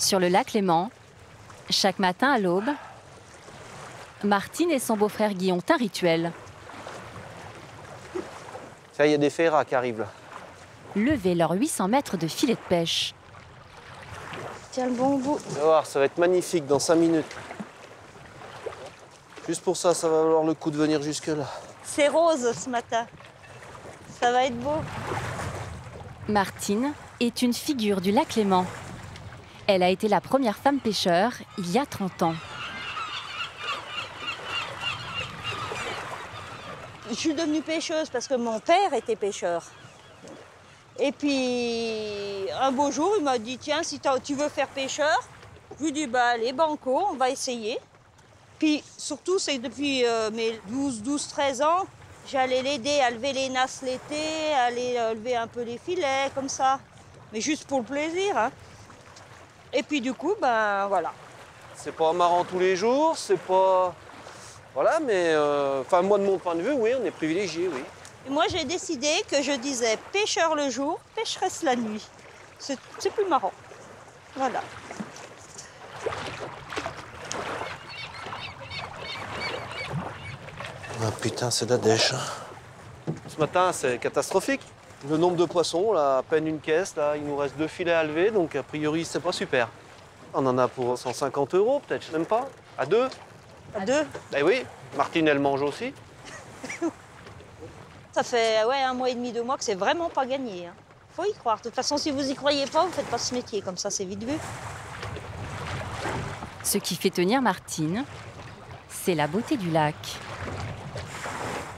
Sur le lac Léman, chaque matin à l'aube, Martine et son beau-frère Guy ont un rituel. Ça, il y a des féras qui arrivent là. Lever leurs 800 mètres de filet de pêche. Tiens le bon bout. Tu vas voir, ça va être magnifique dans 5 minutes. Juste pour ça, ça va valoir le coup de venir jusque-là. C'est rose ce matin. Ça va être beau. Martine est une figure du lac Léman. Elle a été la première femme pêcheur il y a 30 ans. Je suis devenue pêcheuse parce que mon père était pêcheur. Et puis, un beau jour, il m'a dit, tiens, si tu veux faire pêcheur, je lui ai dit, bah, allez, banco, on va essayer. Puis, surtout, c'est que depuis mes 12-13 ans, j'allais l'aider à lever les nasses l'été, à aller lever un peu les filets, comme ça. Mais juste pour le plaisir, hein. Et puis, du coup, ben, voilà. C'est pas marrant tous les jours, c'est pas... Voilà, mais... Enfin, moi, de mon point de vue, oui, on est privilégié, oui. Et moi, j'ai décidé que je disais pêcheur le jour, pêcheresse la nuit. C'est plus marrant. Voilà. Ah, putain, c'est de la dèche. Ce matin, c'est catastrophique. Le nombre de poissons, là, à peine une caisse, là, il nous reste 2 filets à lever, donc a priori, c'est pas super. On en a pour 150 €, peut-être, même pas. À 2. À 2. Eh oui, Martine, elle mange aussi. Ça fait 1 mois et demi, 2 mois que c'est vraiment pas gagné. Hein. Faut y croire. De toute façon, si vous y croyez pas, vous faites pas ce métier. Comme ça, c'est vite vu. Ce qui fait tenir Martine, c'est la beauté du lac.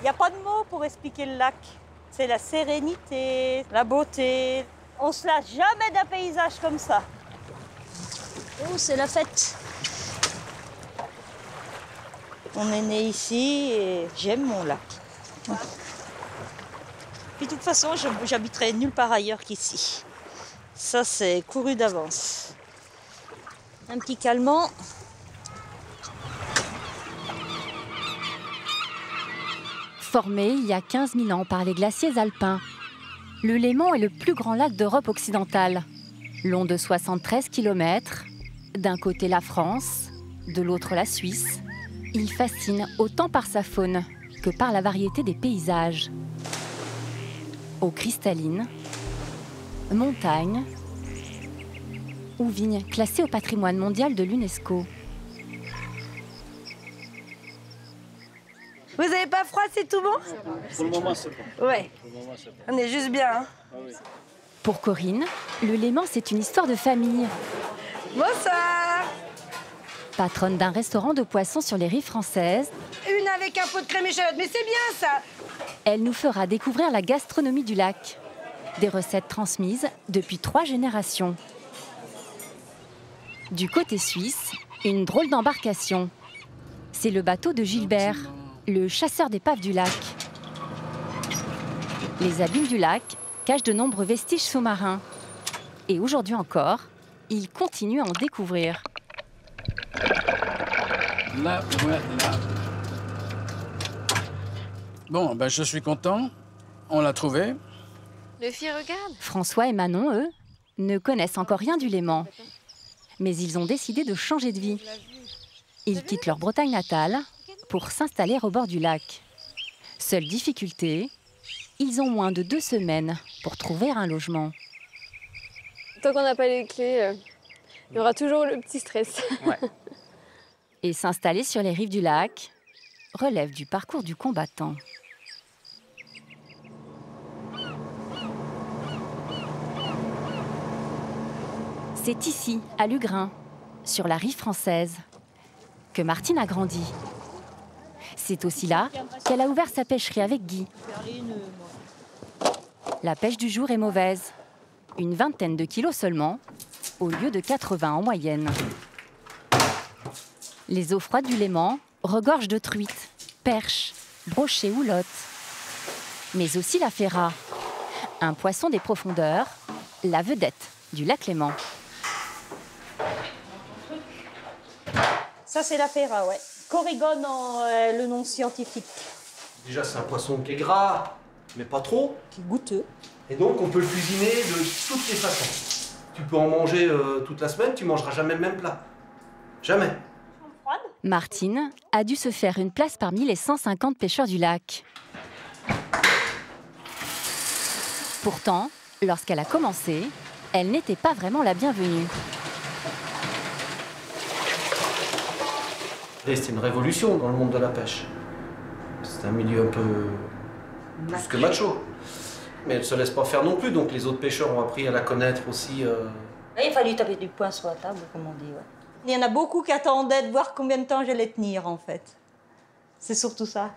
Il n'y a pas de mots pour expliquer le lac. C'est la sérénité, la beauté. On se lasse jamais d'un paysage comme ça. Oh, c'est la fête. On est né ici et j'aime mon lac. Puis de toute façon, j'habiterai nulle part ailleurs qu'ici. Ça, c'est couru d'avance. Un petit calmant. Formé il y a 15 000 ans par les glaciers alpins, le Léman est le plus grand lac d'Europe occidentale. Long de 73 km, d'un côté la France, de l'autre la Suisse, il fascine autant par sa faune que par la variété des paysages. Eau cristalline, montagnes ou vignes classées au patrimoine mondial de l'UNESCO. Vous avez pas froid, c'est tout bon? Pour le moment, c'est bon. Ouais. On est juste bien. Hein. Ah oui. Pour Corinne, le Léman, c'est une histoire de famille. Bonsoir. Patronne d'un restaurant de poissons sur les rives françaises, Une avec un pot de crème échalote, mais c'est bien ça. elle nous fera découvrir la gastronomie du lac. Des recettes transmises depuis 3 générations. Du côté suisse, une drôle d'embarcation. C'est le bateau de Gilbert, le chasseur d'épaves du lac. Les abîmes du lac cachent de nombreux vestiges sous-marins. Et aujourd'hui encore, il continue à en découvrir. Là, voilà. Bon, ben, je suis content. On l'a trouvé. Les filles regardent. François et Manon, eux, ne connaissent encore rien du Léman. Mais ils ont décidé de changer de vie. Ils quittent leur Bretagne natale pour s'installer au bord du lac. Seule difficulté, ils ont moins de 2 semaines pour trouver un logement. Tant qu'on n'a pas les clés, il y aura toujours le petit stress. Ouais. Et s'installer sur les rives du lac relève du parcours du combattant. C'est ici, à Lugrin, sur la rive française, que Martine a grandi. C'est aussi là qu'elle a ouvert sa pêcherie avec Guy. La pêche du jour est mauvaise. Une vingtaine de kilos seulement, au lieu de 80 en moyenne. Les eaux froides du Léman regorgent de truites, perches, brochets ou lottes. Mais aussi la ferra, un poisson des profondeurs, la vedette du lac Léman. Ça, c'est la ferra, ouais. Corrigone, le nom scientifique. Déjà, c'est un poisson qui est gras, mais pas trop. Qui est goûteux. Et donc, on peut le cuisiner de toutes les façons. Tu peux en manger toute la semaine, tu mangeras jamais le même plat. Jamais. Martine a dû se faire une place parmi les 150 pêcheurs du lac. Pourtant, lorsqu'elle a commencé, elle n'était pas vraiment la bienvenue. Et c'est une révolution dans le monde de la pêche. C'est un milieu un peu plus que macho. Mais elle ne se laisse pas faire non plus, donc les autres pêcheurs ont appris à la connaître aussi. Il fallait taper du poing sur la table, comme on dit. Ouais. Il y en a beaucoup qui attendaient de voir combien de temps j'allais tenir, en fait. C'est surtout ça.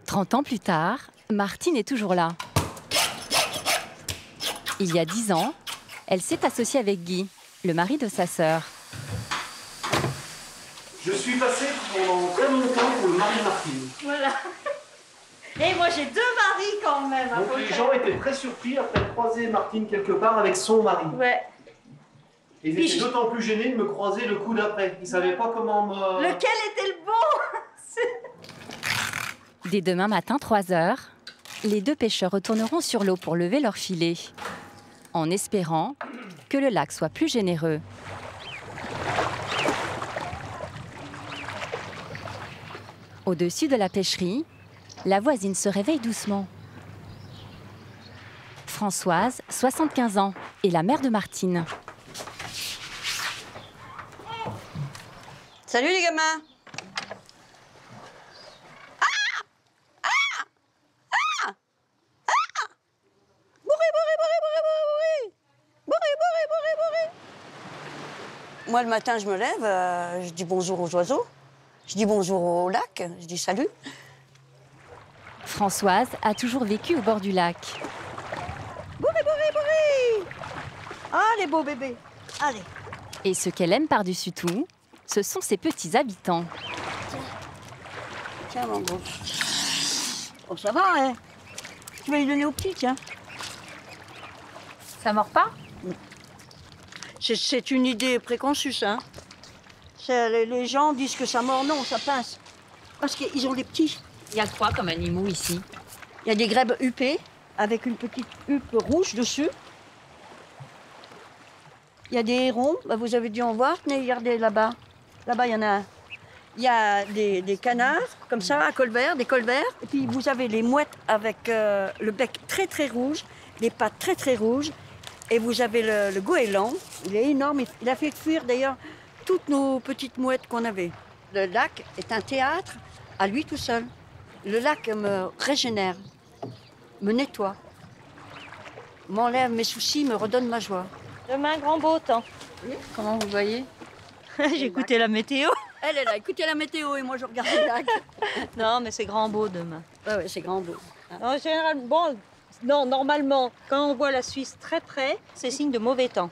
30 ans plus tard, Martine est toujours là. Il y a 10 ans, elle s'est associée avec Guy, le mari de sa sœur. Je suis passé pendant très longtemps pour le mari de Martine. Voilà. Et moi, j'ai 2 maris quand même. Donc les gens étaient très surpris après de croiser Martine quelque part avec son mari. Ouais. Et ils étaient d'autant plus gênés de me croiser le coup d'après. Ils ne savaient pas comment me... Lequel était le bon? Dès demain matin, 3 heures, les 2 pêcheurs retourneront sur l'eau pour lever leur filet, en espérant que le lac soit plus généreux. Au-dessus de la pêcherie, la voisine se réveille doucement. Françoise, 75 ans, est la mère de Martine. Salut les gamins. Moi, le matin, je me lève, je dis bonjour aux oiseaux, je dis bonjour au lac, je dis salut. Françoise a toujours vécu au bord du lac. Bourré, bourré, bourré. Ah, les beaux bébés. Allez. Et ce qu'elle aime par-dessus tout, ce sont ses petits habitants. Tiens, mon gros. Oh, ça va, hein? Tu vas lui donner au petit, tiens. Ça mord pas? C'est une idée préconçue, ça. Hein? Les gens disent que ça mord, non, ça pince. Parce qu'ils ont des petits. Il y a quoi comme animaux ici? Il y a des grèbes huppées, avec une petite huppe rouge dessus. Il y a des hérons, bah, vous avez dû en voir, tenez, regardez là-bas. Là-bas, il y en a un. Il y a des canards, comme ça, à colvert, des colverts. Et puis vous avez les mouettes avec le bec très très rouge, les pattes très très rouges. Et vous avez le goéland, il est énorme. Il a fait fuir d'ailleurs toutes nos petites mouettes qu'on avait. Le lac est un théâtre à lui tout seul. Le lac me régénère, me nettoie, m'enlève mes soucis, me redonne ma joie. Demain, grand beau temps. Oui. Comment vous voyez? J'ai écouté la météo. Elle a écouté la météo et moi je regarde le lac. Non, mais c'est grand beau demain. Ouais, c'est grand beau. En général, bon, non, normalement, quand on voit la Suisse très près, c'est signe de mauvais temps.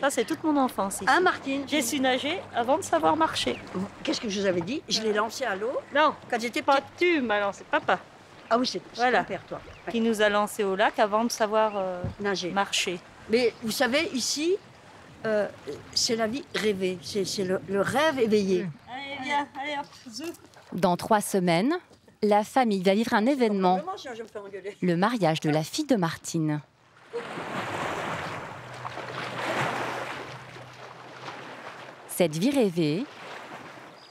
Ça, c'est toute mon enfance ici. Hein, Martine? J'ai su nager avant de savoir marcher. Qu'est-ce que je vous avais dit? Je l'ai lancé à l'eau Non, quand j'étais pas petite. tu, Malan, c'est papa Ah oui, c'est Voilà. ton père, toi. Ouais. qui nous a lancé au lac avant de savoir Nager. marcher. Mais vous savez, ici, c'est la vie rêvée. C'est le rêve éveillé. Allez, viens, allez hop, zou. Dans 3 semaines, la famille va vivre un événement, Vraiment, sinon je me fais engueuler. le mariage de la fille de Martine. Cette vie rêvée,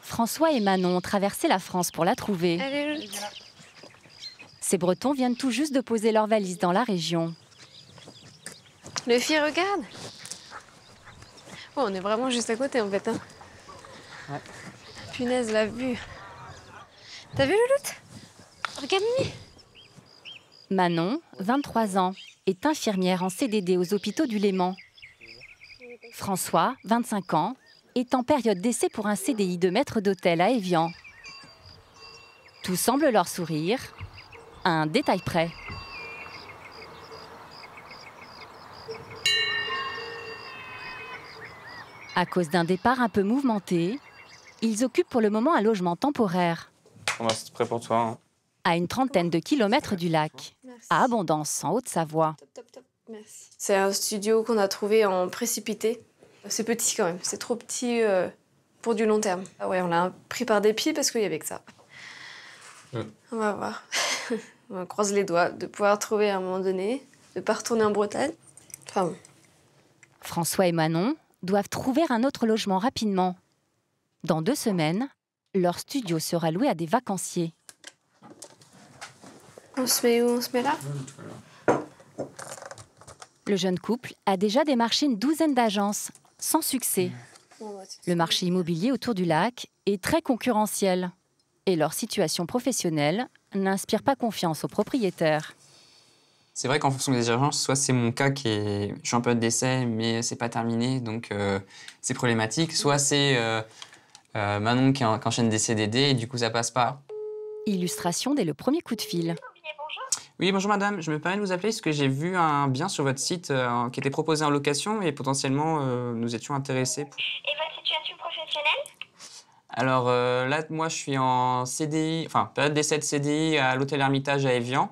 François et Manon ont traversé la France pour la trouver. Allez, Ces Bretons viennent tout juste de poser leurs valises dans la région. le fille regarde. Oh, on est vraiment juste à côté en fait. Hein. Ouais. Punaise, la vue. T'as vu Louloute? Regarde Mimi. Manon, 23 ans, est infirmière en CDD aux hôpitaux du Léman. François, 25 ans, est en période d'essai pour un CDI de maître d'hôtel à Évian. Tout semble leur sourire, à un détail près. À cause d'un départ un peu mouvementé, ils occupent pour le moment un logement temporaire, C'est prêt pour toi. Hein. à une trentaine de kilomètres du lac, Merci. à Abondance, en Haute-Savoie. Top, top, top. Merci. C'est un studio qu'on a trouvé en précipité. C'est petit quand même, c'est trop petit pour du long terme. Ah ouais, on l'a pris par dépit parce qu'il y avait que ça. On va voir. On croise les doigts de pouvoir trouver à un moment donné, de ne pas retourner en Bretagne. Enfin bon, François et Manon doivent trouver un autre logement rapidement. Dans 2 semaines, leur studio sera loué à des vacanciers. On se met où? On se met là? Le jeune couple a déjà démarché une 12aine d'agences, sans succès. Le marché immobilier autour du lac est très concurrentiel et leur situation professionnelle n'inspire pas confiance aux propriétaires. C'est vrai qu'en fonction des agences, soit c'est mon cas qui est... Je suis en période d'essai, mais c'est pas terminé, donc c'est problématique. Soit c'est Manon qui enchaîne des CDD et du coup ça passe pas. Illustration dès le premier coup de fil. Oui, bonjour madame, je me permets de vous appeler parce que j'ai vu un bien sur votre site qui était proposé en location et potentiellement nous étions intéressés. Et votre situation professionnelle? Alors là, moi je suis en CDI, enfin période d'essai de CDI à l'hôtel Hermitage à Évian.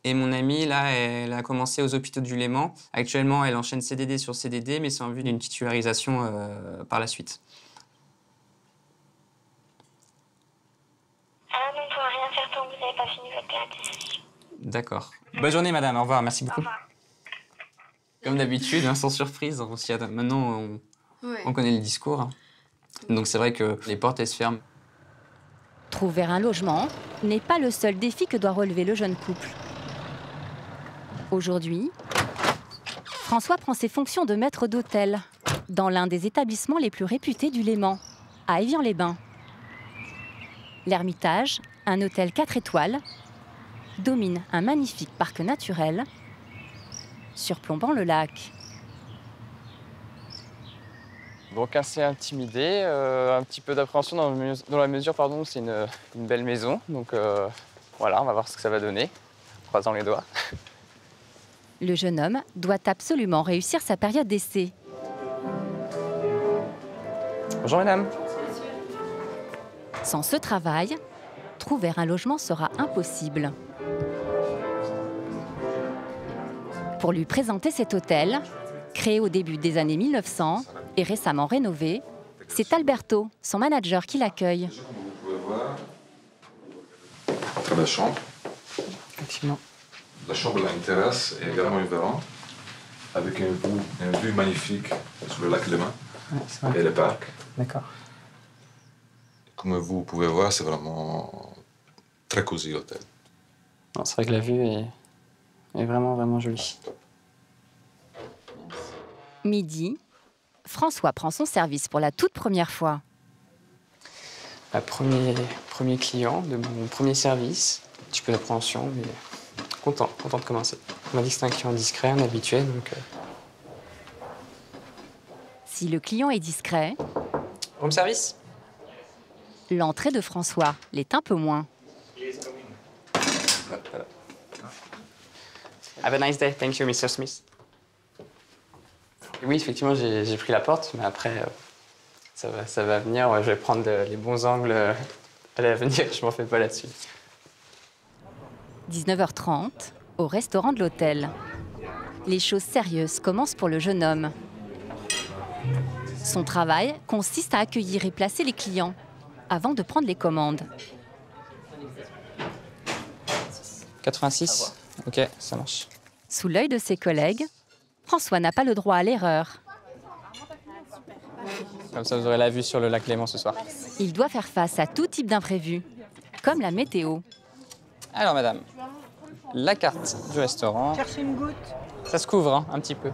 Et mon amie, là, elle a commencé aux hôpitaux du Léman. Actuellement, elle enchaîne CDD sur CDD, mais c'est en vue d'une titularisation par la suite. Ah non, on ne pourra rien faire tant que vous n'avez pas fini votre période d'essai. D'accord. Bonne journée, madame. Au revoir. Merci beaucoup. Au revoir. Comme d'habitude, hein, sans surprise. Maintenant, on connaît le discours. Hein. Donc c'est vrai que les portes, elles se ferment. Trouver un logement n'est pas le seul défi que doit relever le jeune couple. Aujourd'hui, François prend ses fonctions de maître d'hôtel dans l'un des établissements les plus réputés du Léman, à Évian-les-Bains. L'Hermitage, un hôtel 4 étoiles, domine un magnifique parc naturel surplombant le lac. Donc assez intimidé, un petit peu d'appréhension dans la mesure où c'est une belle maison. Donc voilà, on va voir ce que ça va donner, croisant les doigts. Le jeune homme doit absolument réussir sa période d'essai. Bonjour madame. Sans ce travail, trouver un logement sera impossible. Pour lui présenter cet hôtel, créé au début des années 1900 et récemment rénové, c'est Alberto, son manager, qui l'accueille. Comme vous pouvez voir, très belle chambre. Effectivement. La chambre a une terrasse et également une vérande avec une vue magnifique sur le lac Léman et le parc. D'accord. Comme vous pouvez voir, c'est vraiment très cosy hôtel. C'est vrai que la vue est vraiment, vraiment jolie. Midi, François prend son service pour la toute première fois. Premier client de mon premier service. Un petit peu d'appréhension, mais content de commencer. On m'a dit que c'était un client discret, un habitué, donc... Si le client est discret, Room service? l'entrée de François l'est un peu moins. Have a nice day. Thank you, Mr. Smith. Oui, effectivement, j'ai pris la porte, mais après, ça va venir. Ouais, je vais prendre les bons angles à l'avenir. Je m'en fais pas là-dessus. 19h30, au restaurant de l'hôtel. Les choses sérieuses commencent pour le jeune homme. Son travail consiste à accueillir et placer les clients avant de prendre les commandes. 86. Ok, ça marche. Sous l'œil de ses collègues, François n'a pas le droit à l'erreur. Comme ça, vous aurez la vue sur le lac Léman ce soir. Il doit faire face à tout type d'imprévu, comme la météo. Alors, madame, la carte du restaurant. Cherchez une goutte. Ça se couvre, hein, un petit peu.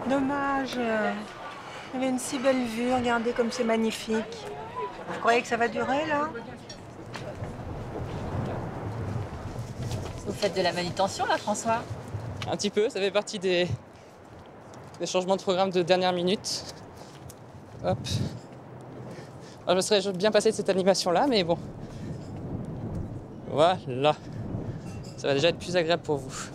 Dommage. Il y avait une si belle vue, regardez comme c'est magnifique. Vous croyez que ça va durer, là? Vous faites de la manutention, là, François? Un petit peu, ça fait partie des changements de programme de dernière minute. Hop. Alors, je me serais bien passé de cette animation-là, mais bon. Voilà. Ça va déjà être plus agréable pour vous.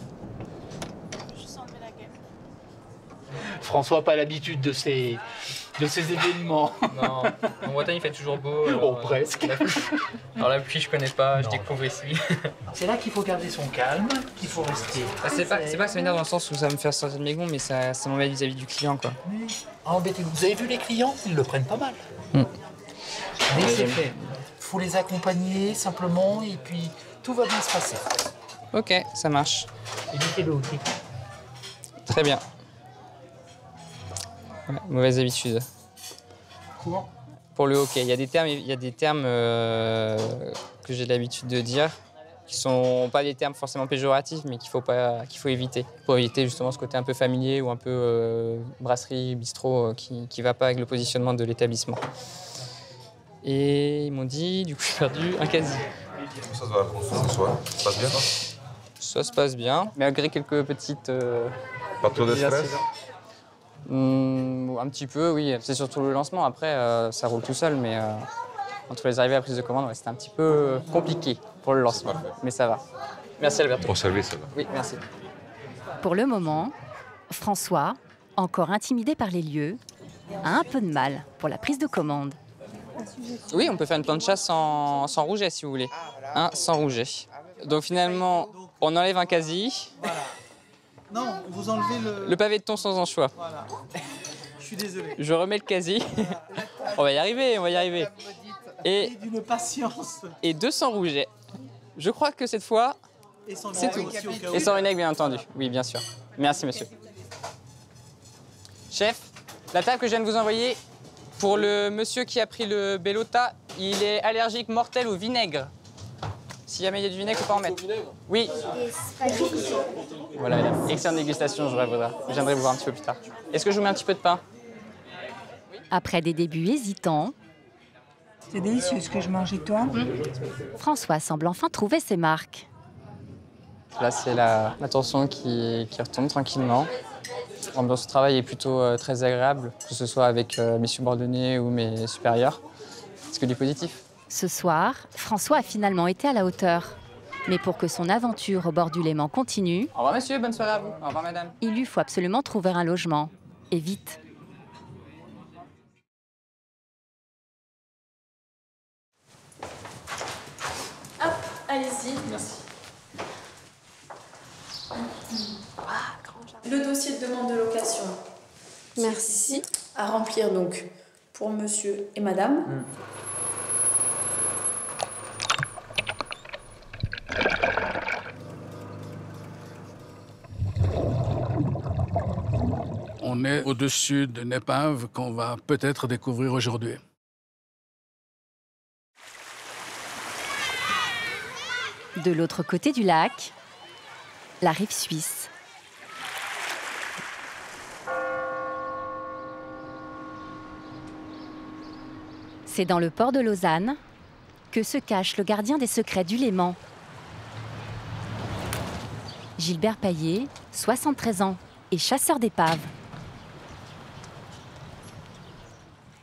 François n'a pas l'habitude de ces événements. Non, en Bretagne il fait toujours beau. Alors, Bon, presque. Alors la pluie je connais pas, je découvre ici. C'est là qu'il faut garder son calme, qu'il faut rester. C'est pas que ça m'énerve dans le sens où ça me fait sortir de mes gonds, mais ça m'embête vis-à-vis du client, quoi. Embêtez-vous. Vous avez vu les clients? Ils le prennent pas mal. Mais c'est fait. Il faut les accompagner simplement et puis tout va bien se passer. Ok, ça marche. Évitez-le aussi. Très bien. Ouais, mauvaise habitude. Cours. Pour le hockey, il y a des termes que j'ai l'habitude de dire qui sont pas des termes forcément péjoratifs, mais qu'il faut éviter. Pour éviter justement ce côté un peu familier ou un peu brasserie, bistrot qui va pas avec le positionnement de l'établissement. Et ils m'ont dit, du coup, j'ai perdu un quasi. Ça se va ce soir. Ça se passe bien, non? Ça se passe bien, malgré quelques petites... Pas trop de stress? Un petit peu, oui. C'est surtout le lancement. Après, ça roule tout seul, mais entre les arrivées et la prise de commande, ouais, c'était un petit peu compliqué pour le lancement. Mais ça va. Merci Alberto. Bon service, là. Oui, merci. Pour le moment, François, encore intimidé par les lieux, a un peu de mal pour la prise de commande. Oui, on peut faire une plancha sans rouget, si vous voulez. Hein, sans rouget. Donc finalement, on enlève un quasi. Voilà. Non, vous enlevez Le pavé de thon sans anchois. Voilà. Je suis désolé. Je remets le quasi. On va y arriver, on va y arriver. Et d'une patience. Et 200 rougets. Je crois que cette fois, c'est tout. Et sans vinaigre, bien entendu. Oui, bien sûr. Merci, monsieur. Chef, la table que je viens de vous envoyer, pour le monsieur qui a pris le Bellota, il est allergique mortel au vinaigre. Si jamais il y a du vinaigre, faut pas en mettre. Oui. Voilà, madame. Excellente dégustation, je viendrai vous voir un petit peu plus tard. Est-ce que je vous mets un petit peu de pain? Après des débuts hésitants, C'est délicieux ce que je mange, et toi? François semble enfin trouver ses marques. Là, c'est la tension qui retombe tranquillement. L'ambiance de travail est plutôt très agréable, que ce soit avec mes subordonnés ou mes supérieurs. C'est que du positif. Ce soir, François a finalement été à la hauteur. Mais pour que son aventure au bord du Léman continue... Au revoir monsieur, bonne soirée à vous. Au revoir madame. Il lui faut absolument trouver un logement. Et vite. Hop, allez-y. Merci. Le dossier de demande de location. Merci. À remplir donc pour monsieur et madame. On est au-dessus d'une épave qu'on va peut-être découvrir aujourd'hui. De l'autre côté du lac, la rive suisse. C'est dans le port de Lausanne que se cache le gardien des secrets du Léman. Gilbert Paillet, 73 ans, et chasseur d'épaves.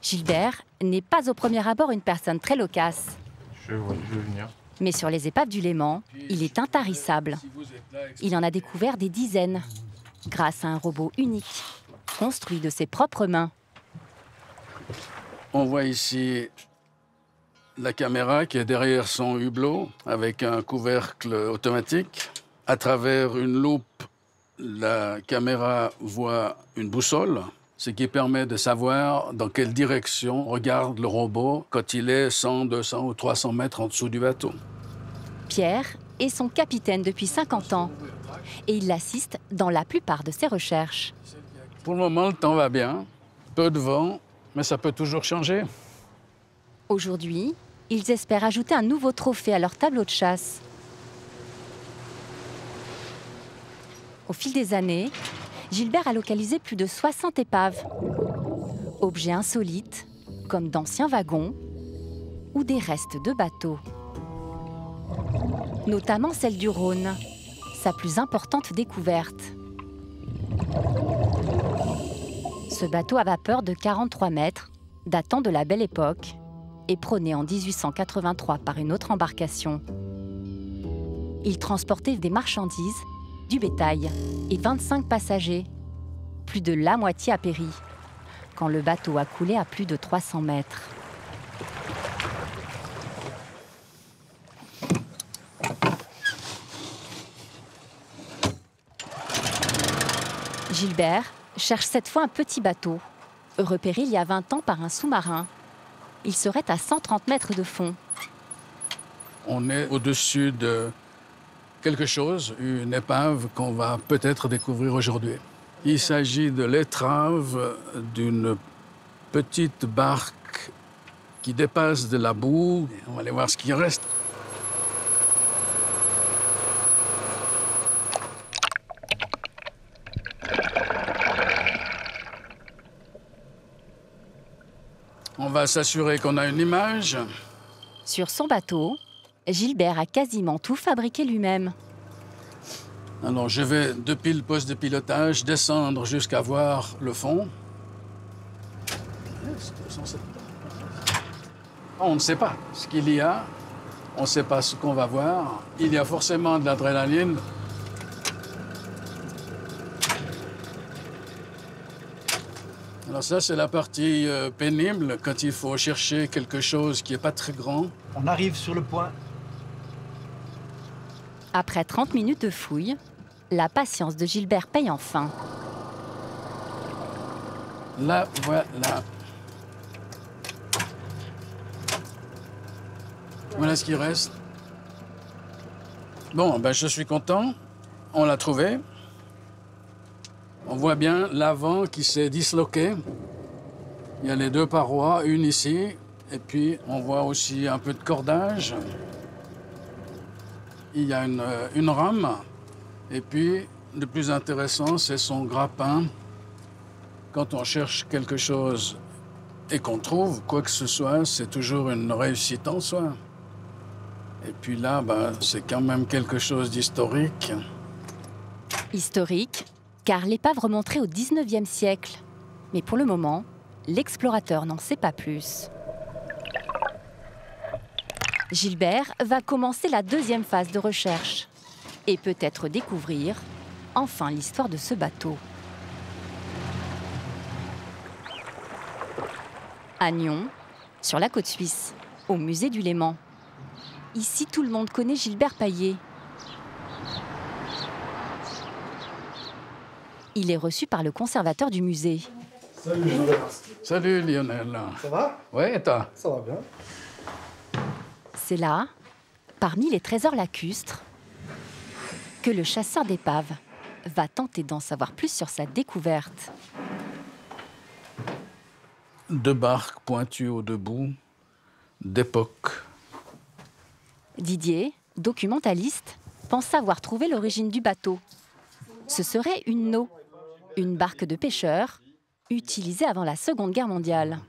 Gilbert n'est pas au premier abord une personne très loquace. Je vais venir. Mais sur les épaves du Léman, il est intarissable. Il en a découvert des dizaines, grâce à un robot unique, construit de ses propres mains. On voit ici la caméra qui est derrière son hublot avec un couvercle automatique. À travers une loupe, la caméra voit une boussole, ce qui permet de savoir dans quelle direction regarde le robot quand il est 100, 200 ou 300 mètres en dessous du bateau. Pierre est son capitaine depuis 50 ans et il l'assiste dans la plupart de ses recherches. Pour le moment, le temps va bien. Peu de vent, mais ça peut toujours changer. Aujourd'hui, ils espèrent ajouter un nouveau trophée à leur tableau de chasse. Au fil des années, Gilbert a localisé plus de 60 épaves. Objets insolites, comme d'anciens wagons ou des restes de bateaux. Notamment celle du Rhône, sa plus importante découverte. Ce bateau à vapeur de 43 mètres, datant de la Belle Époque, est prôné en 1883 par une autre embarcation. Il transportait des marchandises, du bétail et 25 passagers. Plus de la moitié a péri, quand le bateau a coulé à plus de 300 mètres. Gilbert cherche cette fois un petit bateau, repéré il y a 20 ans par un sous-marin. Il serait à 130 mètres de fond. On est au-dessus de quelque chose, une épave qu'on va peut-être découvrir aujourd'hui. Il s'agit de l'étrave d'une petite barque qui dépasse de la boue. On va aller voir ce qui reste. On va s'assurer qu'on a une image. Sur son bateau, Gilbert a quasiment tout fabriqué lui-même. Alors, je vais, depuis le poste de pilotage, descendre jusqu'à voir le fond. On ne sait pas ce qu'il y a. On ne sait pas ce qu'on va voir. Il y a forcément de l'adrénaline. Alors ça, c'est la partie pénible, quand il faut chercher quelque chose qui n'est pas très grand. On arrive sur le point. Après 30 minutes de fouille, la patience de Gilbert paye enfin. Là, voilà. Voilà ce qui reste. Bon, ben, je suis content. On l'a trouvé. On voit bien l'avant qui s'est disloqué. Il y a les deux parois, une ici, et puis on voit aussi un peu de cordage. Il y a une rame, et puis le plus intéressant, c'est son grappin. Quand on cherche quelque chose et qu'on trouve quoi que ce soit, c'est toujours une réussite en soi. Et puis là, ben, c'est quand même quelque chose d'historique. Historique, car l'épave remonterait au 19e siècle. Mais pour le moment, l'explorateur n'en sait pas plus. Gilbert va commencer la deuxième phase de recherche et peut-être découvrir enfin l'histoire de ce bateau. À Nyon, sur la côte suisse, au musée du Léman. Ici, tout le monde connaît Gilbert Paillet. Il est reçu par le conservateur du musée. Salut Gilbert. Salut Lionel. Ça va? Oui, et toi? Ça va bien. C'est là, parmi les trésors lacustres, que le chasseur d'épaves va tenter d'en savoir plus sur sa découverte. Deux barques pointues au debout, d'époque. Didier, documentaliste, pense avoir trouvé l'origine du bateau. Ce serait une No, une barque de pêcheurs, utilisée avant la Seconde Guerre mondiale.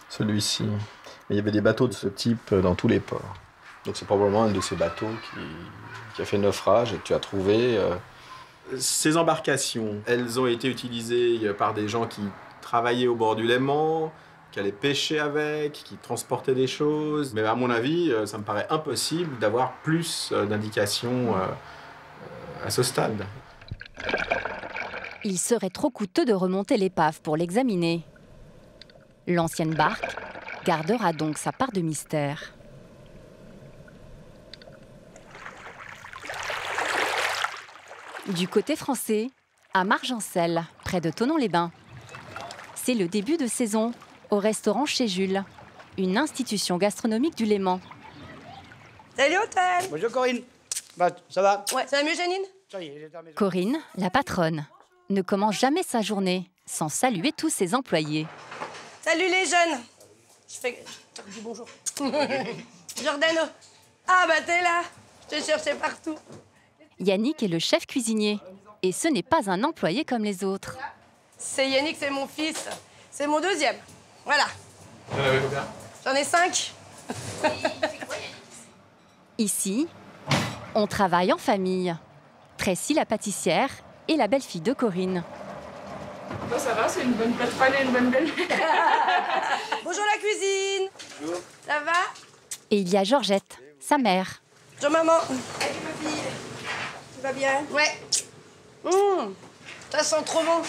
Celui-ci. Il y avait des bateaux de ce type dans tous les ports. Donc c'est probablement un de ces bateaux qui a fait naufrage et que tu as trouvé. Ces embarcations, elles ont été utilisées par des gens qui travaillaient au bord du Léman, qui allaient pêcher avec, qui transportaient des choses. Mais à mon avis, ça me paraît impossible d'avoir plus d'indications à ce stade. Il serait trop coûteux de remonter l'épave pour l'examiner. L'ancienne barque gardera donc sa part de mystère. Du côté français, à Margencel, près de Thonon-les-Bains. C'est le début de saison au restaurant Chez Jules, une institution gastronomique du Léman. Salut hôtel. Bonjour Corinne. Bah, ça va? Ouais, ça va mieux Janine? Ça y est, j'étais à la maison. Corinne, la patronne, ne commence jamais sa journée sans saluer tous ses employés. Salut les jeunes. Je te dis bonjour. Giordano. Ah bah t'es là. Je te cherchais partout. Yannick est le chef cuisinier. Et ce n'est pas un employé comme les autres. C'est Yannick, c'est mon fils. C'est mon deuxième. Voilà. J'en avais combien? J'en ai 5. Ici, on travaille en famille. Tracy, la pâtissière, et la belle-fille de Corinne. Bon, ça va, c'est une bonne patronne et une bonne belle-mère. Bonjour la cuisine. Bonjour. Ça va? Et il y a Georgette, sa mère. Bonjour maman. Salut ma fille. Tu vas bien? Ouais. Ça sent trop bon.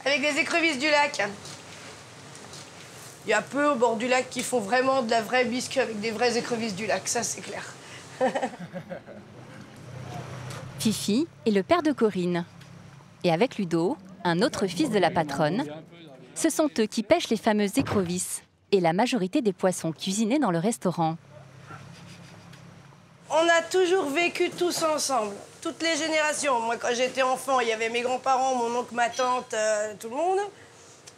Avec des écrevisses du lac. Il y a peu au bord du lac qui font vraiment de la vraie bisque avec des vraies écrevisses du lac, ça c'est clair. Fifi est le père de Corinne. Et avec Ludo, un autre fils de la patronne, ce sont eux qui pêchent les fameuses écrevisses et la majorité des poissons cuisinés dans le restaurant. On a toujours vécu tous ensemble, toutes les générations. Moi, quand j'étais enfant, il y avait mes grands-parents, mon oncle, ma tante, tout le monde.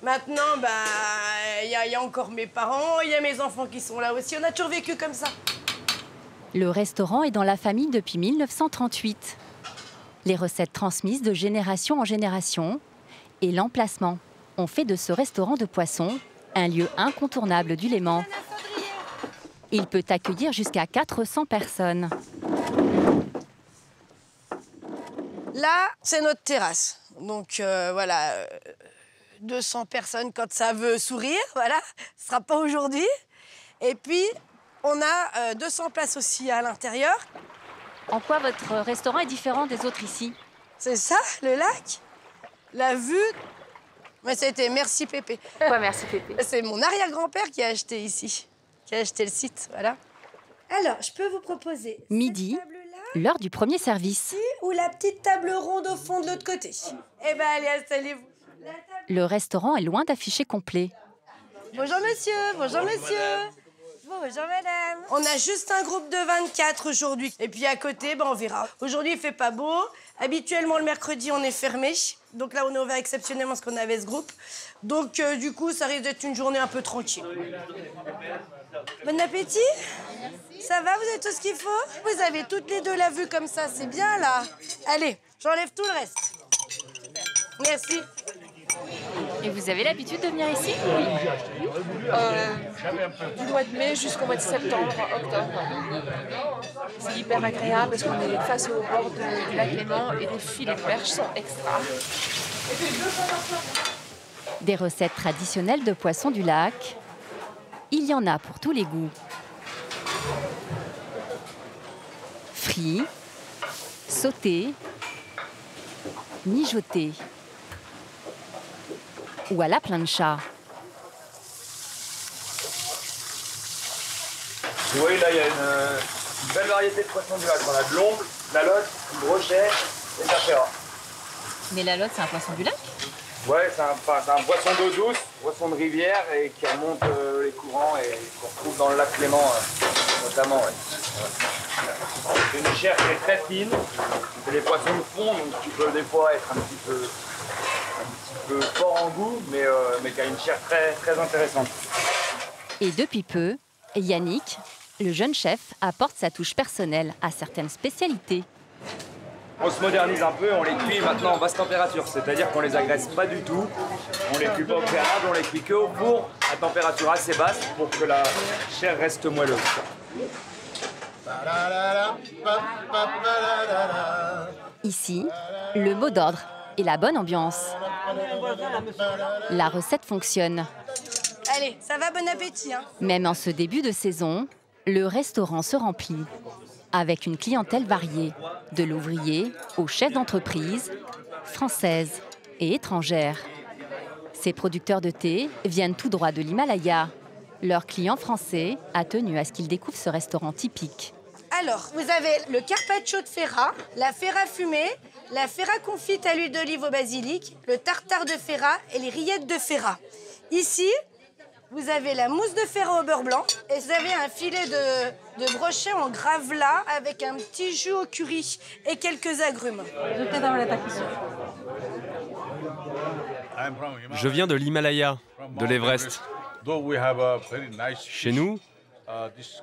Maintenant, il y a encore mes parents, il y a mes enfants qui sont là aussi. On a toujours vécu comme ça. Le restaurant est dans la famille depuis 1938. Les recettes transmises de génération en génération et l'emplacement ont fait de ce restaurant de poisson un lieu incontournable du Léman. Il peut accueillir jusqu'à 400 personnes. Là, c'est notre terrasse. Donc voilà, 200 personnes quand ça veut sourire, voilà. Ce ne sera pas aujourd'hui. Et puis, on a 200 places aussi à l'intérieur. En quoi votre restaurant est différent des autres ici? C'est ça, le lac. La vue. Mais c'était Merci Pépé. Pourquoi Merci Pépé? C'est mon arrière-grand-père qui a acheté ici, qui a acheté le site, voilà. Alors, je peux vous proposer... Midi, l'heure du premier service. Ou la petite table ronde au fond de l'autre côté. Eh bien, allez, installez-vous. Le restaurant est loin d'afficher complet. Bonjour monsieur, bonjour monsieur. Bonjour madame. On a juste un groupe de 24 aujourd'hui. Et puis à côté, on verra. Aujourd'hui, il fait pas beau. Habituellement, le mercredi, on est fermé. Donc là, on est ouvert exceptionnellement parce qu'on avait ce groupe. Donc du coup, ça risque d'être une journée un peu tranquille. Bon appétit. Ça va, vous avez tout ce qu'il faut? Vous avez toutes les deux la vue comme ça, c'est bien là. Allez, j'enlève tout le reste. Merci. Et vous avez l'habitude de venir ici? Oui. Du mois de mai jusqu'au mois de septembre, octobre. C'est hyper agréable parce qu'on est face au bord du lac Léman et les filets de perche sont extra. Des recettes traditionnelles de poissons du lac. Il y en a pour tous les goûts. Frits, sautés, mijotés ou à la plancha. Vous voyez, là, il y a une belle variété de poissons du lac. On a de l'omble, de la lotte, du brochet et de la ferra. Mais la lotte, c'est un poisson du lac? Ouais, c'est un poisson d'eau douce, poisson de rivière et qui remonte les courants et qu'on retrouve dans le lac Léman notamment. Ouais. C'est une chair qui est très fine. C'est des poissons de fond, donc qui peut des fois être un petit peu fort en goût, mais qui a une chair très, très intéressante. Et depuis peu, Yannick, le jeune chef, apporte sa touche personnelle à certaines spécialités. On se modernise un peu, on les cuit maintenant en basse température, c'est-à-dire qu'on les agresse pas du tout, on les cuit pas au préalable, on les cuit que au four à température assez basse pour que la chair reste moelleuse. Ici, le mot d'ordre et la bonne ambiance. La recette fonctionne. Allez, ça va, bon appétit. Hein. Même en ce début de saison, le restaurant se remplit avec une clientèle variée, de l'ouvrier aux chefs d'entreprise, françaises et étrangères. Ces producteurs de thé viennent tout droit de l'Himalaya. Leur client français a tenu à ce qu'ils découvrent ce restaurant typique. Alors, vous avez le carpaccio de ferra, la ferra fumée, la ferra confite à l'huile d'olive au basilic, le tartare de ferra et les rillettes de ferra. Ici, vous avez la mousse de ferra au beurre blanc et vous avez un filet de brochet en gravlat avec un petit jus au curry et quelques agrumes. Je viens de l'Himalaya, de l'Everest. Chez nous,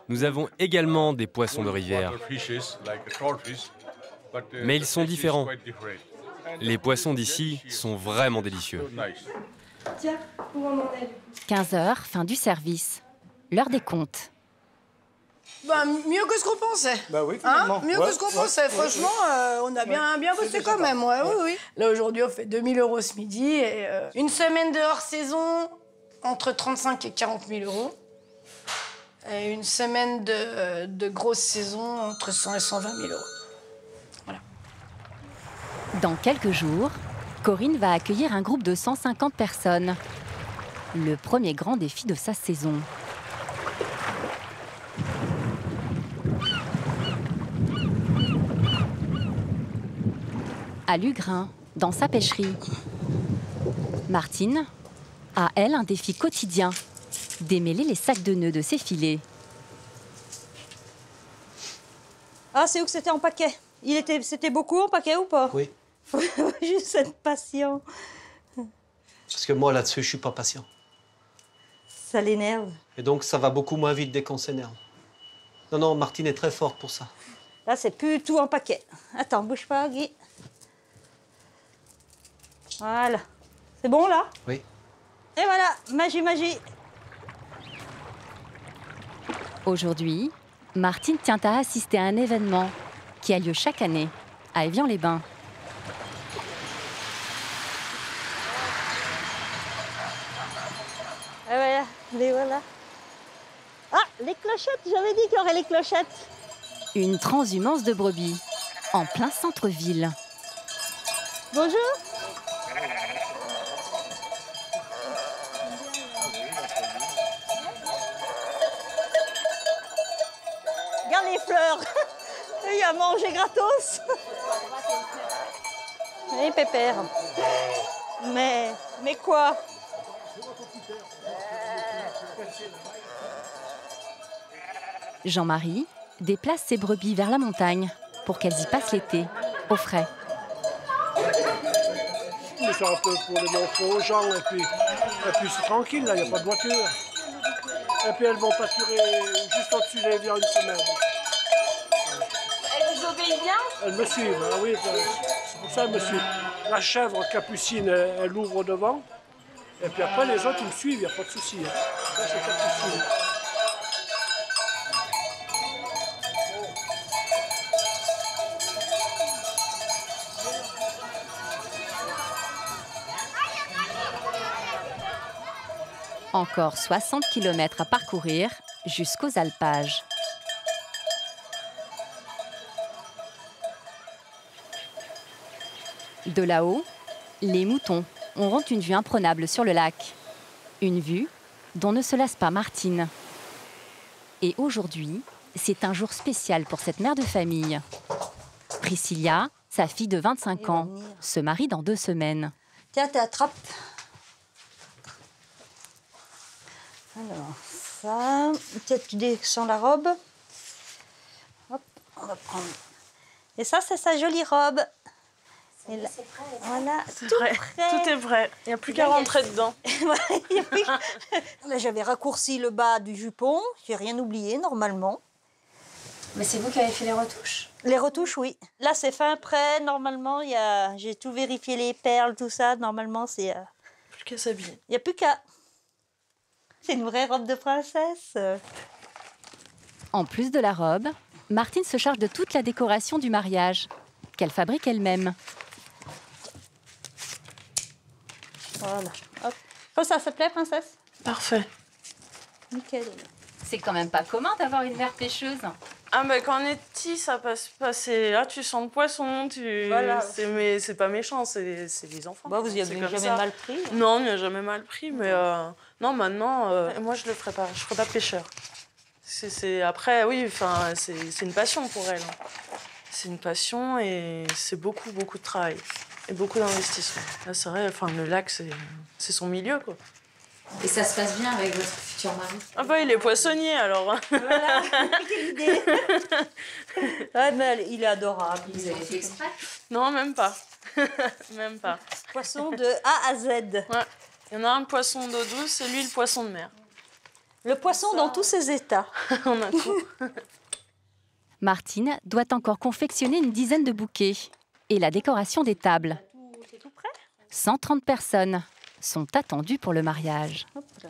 nous avons également des poissons de rivière. Mais ils sont différents. Les poissons d'ici sont vraiment délicieux. Tiens, où on en est? 15h, fin du service. L'heure des comptes. Bah, mieux que ce qu'on pensait. Bah oui, hein, mieux que ce qu'on pensait. Franchement, on a bien bossé quand même. Ouais, oui. Là, aujourd'hui, on fait 2 000 € ce midi. Et, une semaine de hors-saison, entre 35 et 40 000 €. Et une semaine de grosse saison, entre 100 et 120 000 €. Voilà. Dans quelques jours, Corinne va accueillir un groupe de 150 personnes. Le premier grand défi de sa saison. À Lugrin, dans sa pêcherie. Martine a, elle, un défi quotidien. Démêler les sacs de nœuds de ses filets. Ah, c'est où que c'était en paquet? C'était beaucoup en paquet ou pas? Oui. Faut juste être patient. Parce que moi, là-dessus, je suis pas patient. Ça l'énerve. Et donc, ça va beaucoup moins vite dès qu'on s'énerve. Non, non, Martine est très forte pour ça. Là, c'est plus tout en paquet. Attends, bouge pas, Guy. Voilà. C'est bon, là? Oui. Et voilà, magie, magie. Aujourd'hui, Martine tient à assister à un événement qui a lieu chaque année à Évian-les-Bains. Et voilà, les voilà. Ah, les clochettes, j'avais dit qu'il y aurait les clochettes. Une transhumance de brebis, en plein centre-ville. Bonjour. Regarde les fleurs. Il y a à manger gratos. Oui, Pépère. Mais quoi? Jean-Marie déplace ses brebis vers la montagne pour qu'elles y passent l'été, au frais. Mais c'est un peu pour les montrer aux gens, et puis c'est tranquille, là, il n'y a pas de voiture. Et puis elles vont pâturer juste au-dessus d'Évian une semaine. Elle vous obéit bien? Elles me suivent, ah oui, c'est pour ça qu'elles me suivent. La chèvre capucine, elle ouvre devant, et puis après les autres, ils me suivent, il n'y a pas de souci. Ça, c'est capucine. Encore 60 km à parcourir jusqu'aux alpages. De là-haut, les moutons auront une vue imprenable sur le lac. Une vue dont ne se lasse pas Martine. Et aujourd'hui, c'est un jour spécial pour cette mère de famille. Priscilla, sa fille de 25 ans, se marie dans 2 semaines. Tiens, t'attrapes. Alors, ça... Peut-être tu descends la robe. Hop, on va prendre... Et ça, c'est sa jolie robe. Et là, voilà, tout prêt. prêt. Tout est prêt. Il n'y a plus qu'à rentrer dedans. Là, j'avais raccourci le bas du jupon. J'ai rien oublié, normalement. Mais c'est vous qui avez fait les retouches? Les retouches, oui. Là, c'est fin prêt. Normalement, j'ai tout vérifié, les perles, tout ça. Normalement, c'est... Plus qu'à s'habiller. Il n'y a plus qu'à... C'est une vraie robe de princesse. En plus de la robe, Martine se charge de toute la décoration du mariage, qu'elle fabrique elle-même. Voilà. Hop. Comme ça te plaît, princesse? Parfait. Nickel. C'est quand même pas commun d'avoir une mère pêcheuse. Ah bah quand on est petit, ça passe pas. Là, tu sens le poisson, Voilà. C'est pas méchant, c'est des enfants. Bah, vous y avez jamais mal pris? Non, on n'y a jamais mal pris, mais non, maintenant, moi je le ferai pas. Je ferai pas pêcheur. Après, oui, enfin, c'est une passion pour elle. C'est une passion et c'est beaucoup de travail et beaucoup d'investissement. Là, c'est vrai, enfin, le lac, c'est son milieu, quoi. Et ça se passe bien avec votre futur mari? Ah bah, il est poissonnier, alors. Voilà, quelle idée. Ouais, mais il est adorable. Vous avez fait exprès? Non, même pas. Même pas. Poisson de A à Z. Ouais. Il y en a un poisson d'eau douce et lui, le poisson de mer. Le poisson dans tous ses états. On a tout. Martine doit encore confectionner une dizaine de bouquets et la décoration des tables. C'est tout prêt? 130 personnes sont attendues pour le mariage. Hop là.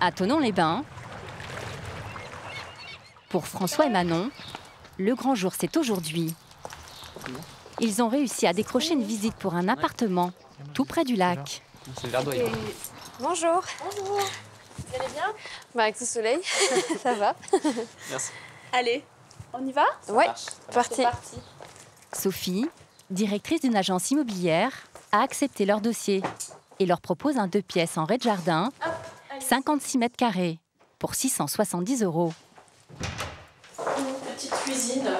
À Thonon-les-Bains, pour François et Manon, le grand jour c'est aujourd'hui. Ils ont réussi à décrocher une visite pour un appartement tout près du lac. C'est le verdoyant. Bonjour. Bonjour. Vous allez bien? Bah, avec tout le soleil, ça va. Merci. Allez, on y va? Ouais, parti. C'est parti. Sophie, directrice d'une agence immobilière, a accepté leur dossier et leur propose un 2 pièces en rez-de-jardin, 56 mètres carrés, pour 670 €. Une petite cuisine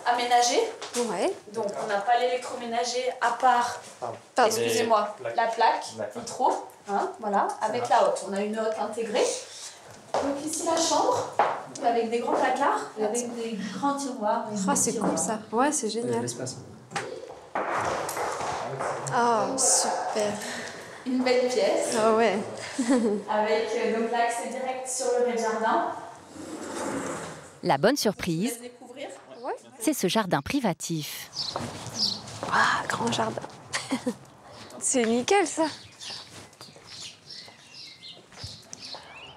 à ménager. Ouais. Donc on n'a pas l'électroménager à part, excusez-moi, la plaque vitraux, hein, voilà, avec la hotte. On a une hotte intégrée. Donc ici la chambre, avec des grands placards, avec des grands tiroirs. Ah, c'est cool ça. Ouais, c'est génial. Ah, super. Une belle pièce. Ah ouais. Avec donc l'accès direct sur le rez-de-jardin. La bonne surprise, c'est ce jardin privatif. Ah, grand jardin. C'est nickel ça.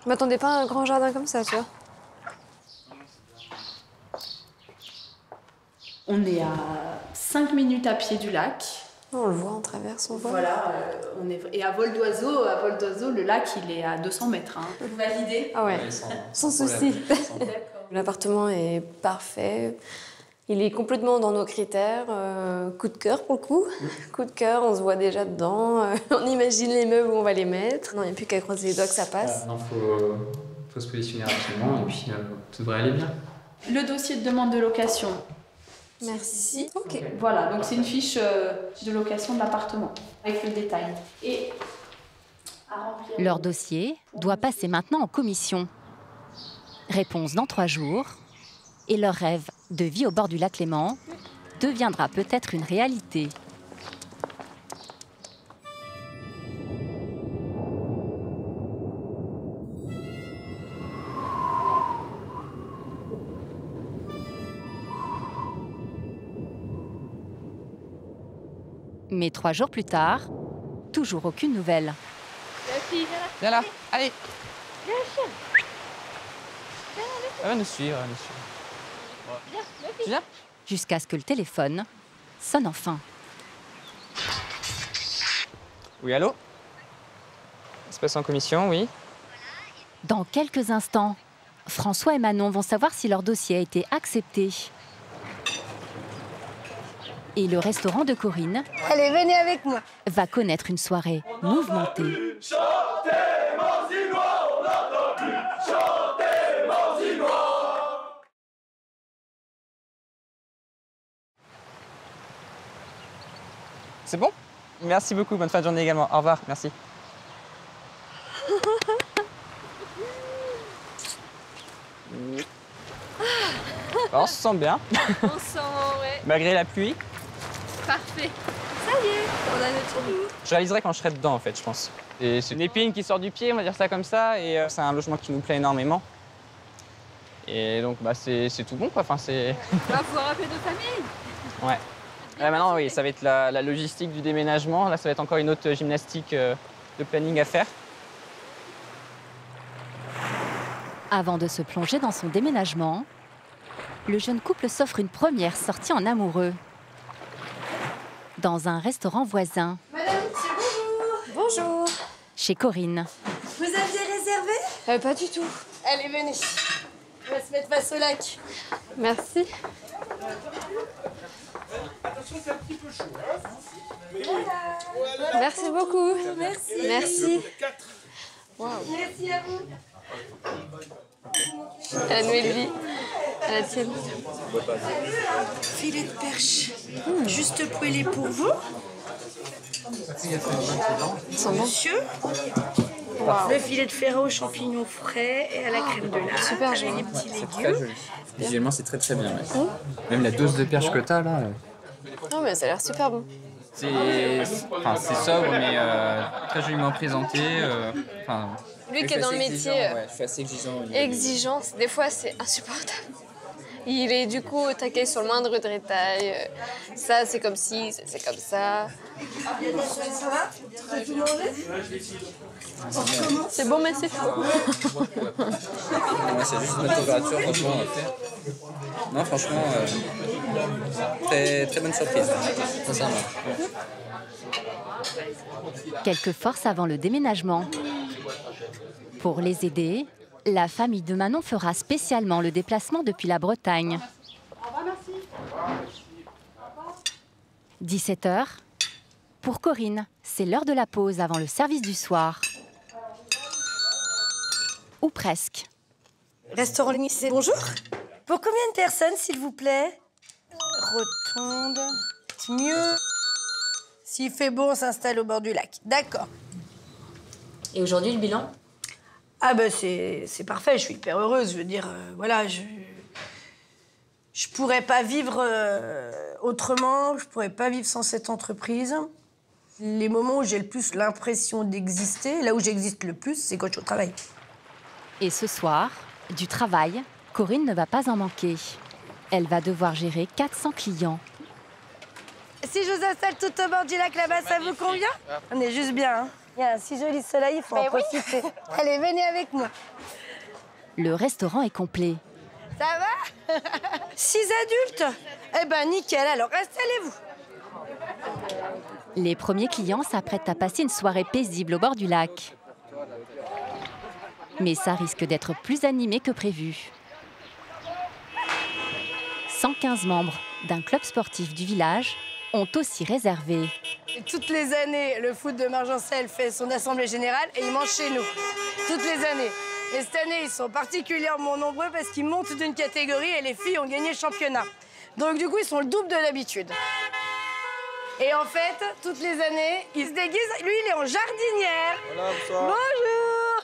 Je m'attendais pas à un grand jardin comme ça, tu vois. On est à 5 minutes à pied du lac. On le voit en traverse, on voit. Voilà, et à vol d'oiseau, le lac il est à 200 mètres. Hein. Vous validez? Ah ouais, sans souci. L'appartement est parfait. Il est complètement dans nos critères. Coup de cœur pour le coup. Coup de cœur, on se voit déjà dedans. On imagine les meubles où on va les mettre. Non, il n'y a plus qu'à croiser les doigts que ça passe. Non, faut se positionner rapidement et puis tout devrait aller bien. Le dossier de demande de location. Merci. Ok. Voilà, donc c'est une fiche de location de l'appartement avec le détail. Et Leur dossier doit passer maintenant en commission. Réponse dans 3 jours. Et leur rêve de vie au bord du lac Léman deviendra peut-être une réalité. Mais 3 jours plus tard, toujours aucune nouvelle. Viens là, allez. Elle va nous suivre, elle va nous suivre. Tu viens? Jusqu'à ce que le téléphone sonne enfin. Oui, allô? Ça se passe en commission, oui. Dans quelques instants, François et Manon vont savoir si leur dossier a été accepté. Et le restaurant de Corinne Allez, venez avec moi. va connaître une soirée mouvementée. C'est bon? Merci beaucoup, bonne fin de journée également. Au revoir, merci. On se sent bien. On sent, ouais. Malgré la pluie. Parfait. Ça y est, on a notre lit. Je réaliserai quand je serai dedans, en fait, je pense. Et c'est une épine qui sort du pied, on va dire ça comme ça. Et c'est un logement qui nous plaît énormément. Et donc, bah, c'est tout bon, quoi. Enfin, c'est... On va pouvoir appeler nos familles. Ouais. Là, maintenant, oui, ça va être la logistique du déménagement. Là, ça va être encore une autre gymnastique de planning à faire. Avant de se plonger dans son déménagement, le jeune couple s'offre une première sortie en amoureux. Dans un restaurant voisin. Madame, monsieur, bonjour. Bonjour. Chez Corinne. Vous aviez réservé? Pas du tout. Allez, venez. On va se mettre face au lac. Merci. Attention, c'est un petit peu chaud. Merci beaucoup. Merci. Merci. Wow. Merci à vous. À la nouvelle vie. À la tienne. Filet de perche. Juste poêlé pour vous. Monsieur. Wow. Le filet de ferro aux champignons frais et à la crème de lac. Super avec joli. les petits C'est très légumes. joli. Visuellement, c'est très très bien. Ouais. Même la dose de perche que t'as là. Non, mais ça a l'air super bon. C'est sobre, mais très joliment présenté. Lui qui est dans le métier, ouais, je suis assez exigeant. exigeant, des fois c'est insupportable. Il est du coup au taquet sur le moindre détail. Ça, c'est comme ci, ça, c'est comme ça. Ça va? Tu as tout mangé? C'est bon, mais c'est faux. Moi, c'est juste notre température, franchement. Non, franchement, très, très bonne surprise, sincèrement. Quelques forces avant le déménagement. Pour les aider, la famille de Manon fera spécialement le déplacement depuis la Bretagne. 17h. Pour Corinne, c'est l'heure de la pause avant le service du soir. Ou presque. Restaurant Nice, bonjour. Pour combien de personnes, s'il vous plaît? rotonde. Mieux. S'il fait beau, on s'installe au bord du lac. D'accord. Et aujourd'hui, le bilan? Ah ben c'est parfait, je suis hyper heureuse. Je veux dire, voilà, je pourrais pas vivre autrement, je pourrais pas vivre sans cette entreprise. Les moments où j'ai le plus l'impression d'exister, là où j'existe le plus, c'est quand je suis au travail. Et ce soir, du travail, Corinne ne va pas en manquer. Elle va devoir gérer 400 clients. Si je vous installe tout au bord du lac là-bas, ça vous convient? On est juste bien, hein. Il y a un si joli soleil, il faut en profiter. Allez, venez avec moi. Le restaurant est complet. Ça va? 6 adultes? Eh ben nickel, alors installez-vous. Les premiers clients s'apprêtent à passer une soirée paisible au bord du lac. Mais ça risque d'être plus animé que prévu. 115 membres d'un club sportif du village ont aussi réservé. Et toutes les années, le foot de Margencel fait son assemblée générale et il mange chez nous. Toutes les années. Et cette année, ils sont particulièrement nombreux parce qu'ils montent d'une catégorie et les filles ont gagné le championnat. Donc du coup, ils sont le double de l'habitude. Et en fait, toutes les années, il se déguise. Lui, il est en jardinière. Voilà, bonsoir. Bonjour.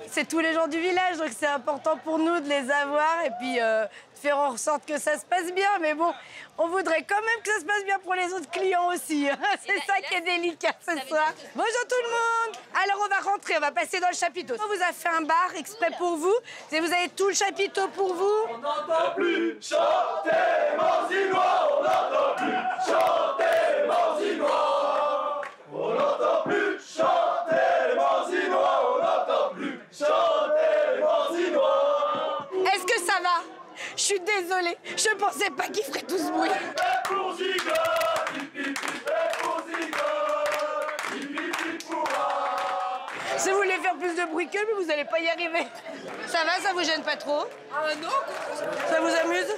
C'est tous les gens du village, donc c'est important pour nous de les avoir et puis de faire en sorte que ça se passe bien. Mais bon, on voudrait quand même que ça se passe bien pour les autres clients aussi. C'est ça qui est délicat ce soir. Bonjour tout le monde. Alors on va rentrer, on va passer dans le chapiteau. On vous a fait un bar exprès pour vous. Et vous avez tout le chapiteau pour vous. On n'entend plus chanter Morzinois, on n'entend plus chanter Morzinois. On n'entend plus chanter les Morzinois, on n'entend plus chanter les Morzinois. Est-ce que ça va? Je suis désolée, je pensais pas qu'il ferait tout ce bruit. Si vous voulez faire plus de bruit qu'eux, mais vous n'allez pas y arriver. Ça va, ça vous gêne pas trop? Ah non. Ça vous amuse?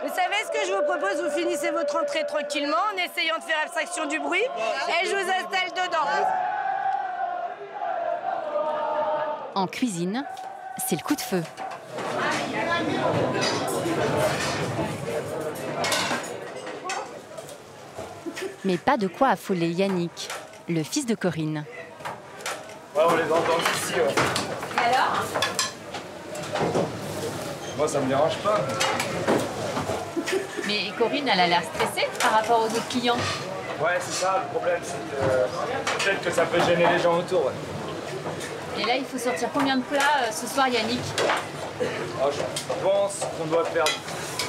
Vous savez ce que je vous propose? Vous finissez votre entrée tranquillement en essayant de faire abstraction du bruit et je vous installe dedans. En cuisine, c'est le coup de feu. Mais pas de quoi affoler Yannick, le fils de Corinne. Ouais, on les entend ici, ouais. Et alors? Moi, ça me dérange pas. Mais Corinne, elle a l'air stressée par rapport aux autres clients. Ouais, c'est ça, le problème, c'est que peut-être que ça peut gêner les gens autour, ouais. Et là, il faut sortir combien de plats ce soir, Yannick? Alors, je pense qu'on doit faire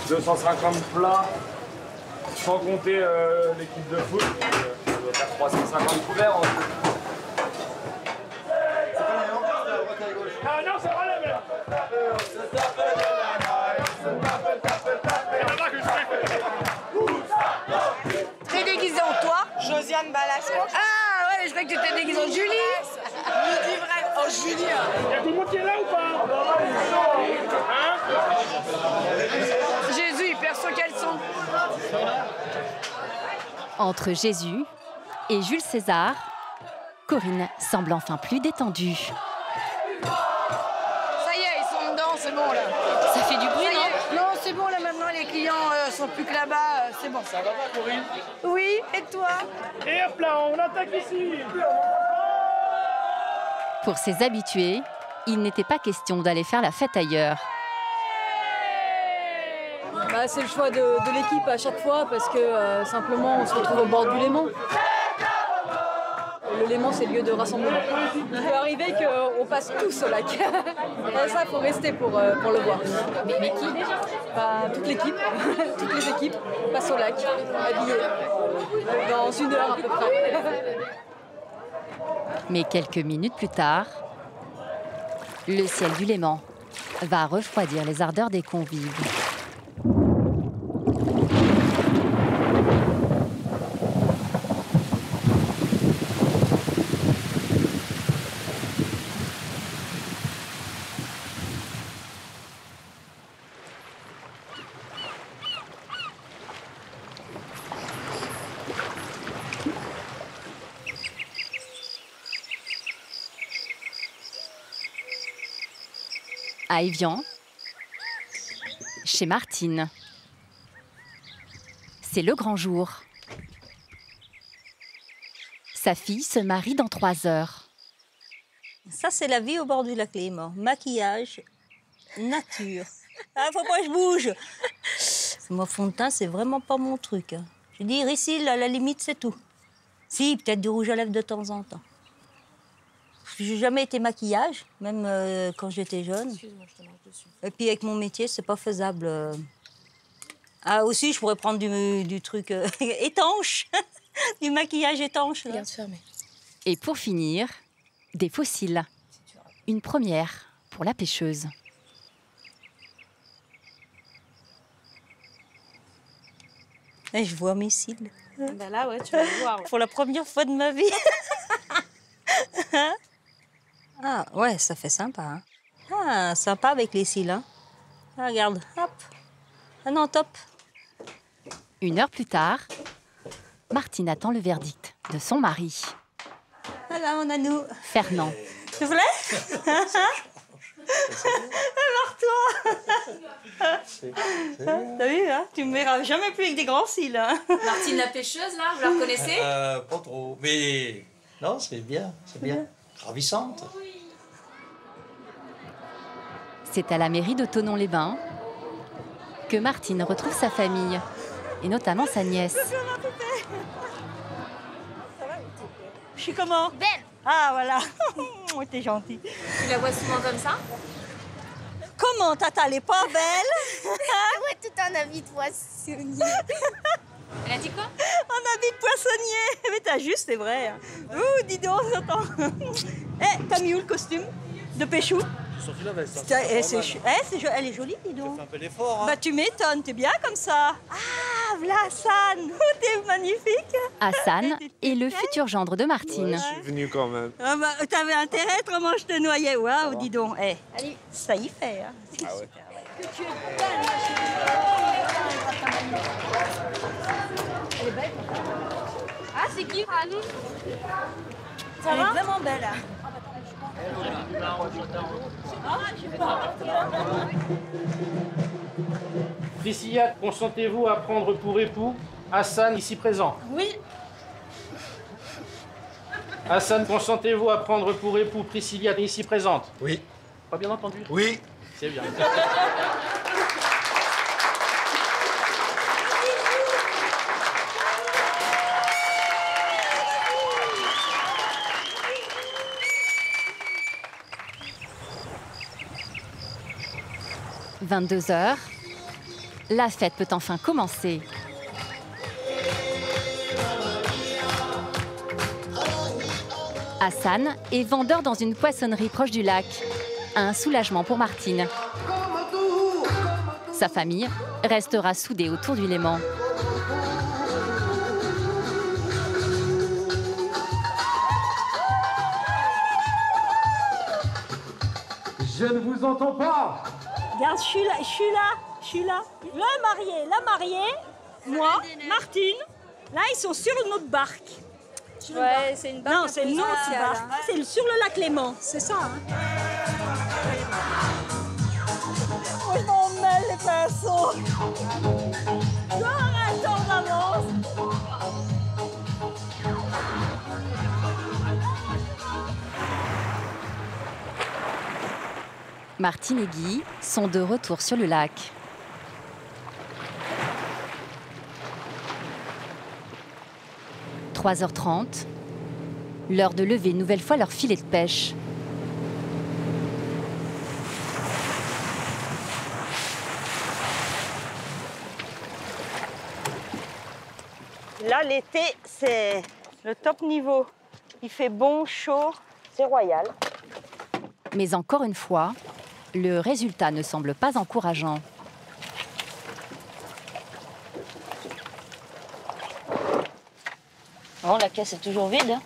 250 plats, sans compter l'équipe de foot. On doit faire 350 couverts en tout. Ah non, c'est pas la même. T'es déguisé en toi? Josiane Balasco. Ah ouais, je croyais que tu t'es déguisé en Julie. Je dis vrai. Oh, Julie. Il y a tout le monde qui est là ou pas? Hein? Jésus, il perd son caleçon. Entre Jésus et Jules César, Corinne semble enfin plus détendue. Ça y est, ils sont dedans, c'est bon là. Ça fait du bruit, non? Non, c'est bon là maintenant, les clients sont plus que là-bas, c'est bon. Ça va pas, Corinne? Oui, et toi? Et hop là, on attaque ici. Pour ses habitués, il n'était pas question d'aller faire la fête ailleurs. Bah, c'est le choix de l'équipe à chaque fois parce que simplement on se retrouve au bord du Léman. Le Léman, c'est le lieu de rassemblement. Il peut arriver qu'on passe tous au lac. Et ça, il faut rester pour le voir. Mais qui déjà? Bah, toute l'équipe, toutes les équipes passent au lac, habillées, dans 1 heure à peu près. Mais quelques minutes plus tard, le ciel du Léman va refroidir les ardeurs des convives. À Évian, chez Martine. C'est le grand jour. Sa fille se marie dans 3 heures. Ça, c'est la vie au bord du lac Léman. Maquillage, nature. Ah, faut pas que je bouge. Moi, fond de teint, c'est vraiment pas mon truc. Hein. Je dis, ici, à la limite, c'est tout. Si, peut-être du rouge à lèvres de temps en temps. J'ai jamais été maquillage, même quand j'étais jeune. Et puis avec mon métier, c'est pas faisable. Ah, aussi, je pourrais prendre du truc étanche, du maquillage étanche. Là. Et pour finir, des fossiles. Une première pour la pêcheuse. Et je vois mes cils. Ben là, ouais, tu vas le voir. Pour la première fois de ma vie. Ah, ouais, ça fait sympa. Hein. Ah, sympa avec les cils. Hein. Ah, regarde, hop. Ah non, top. 1 heure plus tard, Martine attend le verdict de son mari. Voilà, on a nous. Fernand. C'est vrai? Alors toi. T'as vu, hein? Tu me verras jamais plus avec des grands cils. Hein. Martine la pêcheuse, là, vous la reconnaissez? Pas trop, mais non, c'est bien, ravissante. C'est à la mairie de Thonon-les-Bains que Martine retrouve sa famille, et notamment sa nièce. Je suis comment? Belle. Ah, voilà. T'es gentille. Tu la vois souvent comme ça? Comment, Tata, elle est pas belle? Ouais, tout un habit de poissonnier. Elle a dit quoi? Un habit de poissonnier. Mais t'as juste, c'est vrai. Hein. Ouh, dis donc, attends. Eh, t'as mis où le costume de Péchou? Sorti la veste. Elle est jolie, dis donc. Tu fais un peu l'effort. Hein. Bah, tu m'étonnes, t'es bien comme ça. Ah, voilà Hassan. Oh, t'es magnifique. Hassan est le futur gendre de Martine. Ouais, je suis venu quand même. Ah bah, t'avais intérêt, autrement je te noyais. Waouh, dis donc. Eh, ça y fait. Hein. Ah ouais. Elle est belle. Ah, c'est qui, Rani? Elle est vraiment belle. Hein. Priscilla, consentez-vous à prendre pour époux Hassan, ici présent? Oui. Hassan, consentez-vous à prendre pour époux Priscilla, ici présente? Oui. Pas bien entendu? Oui. C'est bien. « 22h, la fête peut enfin commencer. Hassan est vendeur dans une poissonnerie proche du lac. Un soulagement pour Martine. Sa famille restera soudée autour du Léman. Je ne vous entends pas. Regarde, je suis là. La mariée, moi, Martine. Là, ils sont sur notre barque. Ouais, c'est une barque. Non, c'est une autre barque. C'est sur le lac Léman, c'est ça. Hein. Oh, je m'en mêle les pinceaux. Genre un temps d'avance. Martine et Guy sont de retour sur le lac. « 3h30, l'heure de lever une nouvelle fois leur filet de pêche. Là, l'été, c'est le top niveau. Il fait bon, chaud, c'est royal. Mais encore une fois, le résultat ne semble pas encourageant. Bon, la caisse est toujours vide. Hein.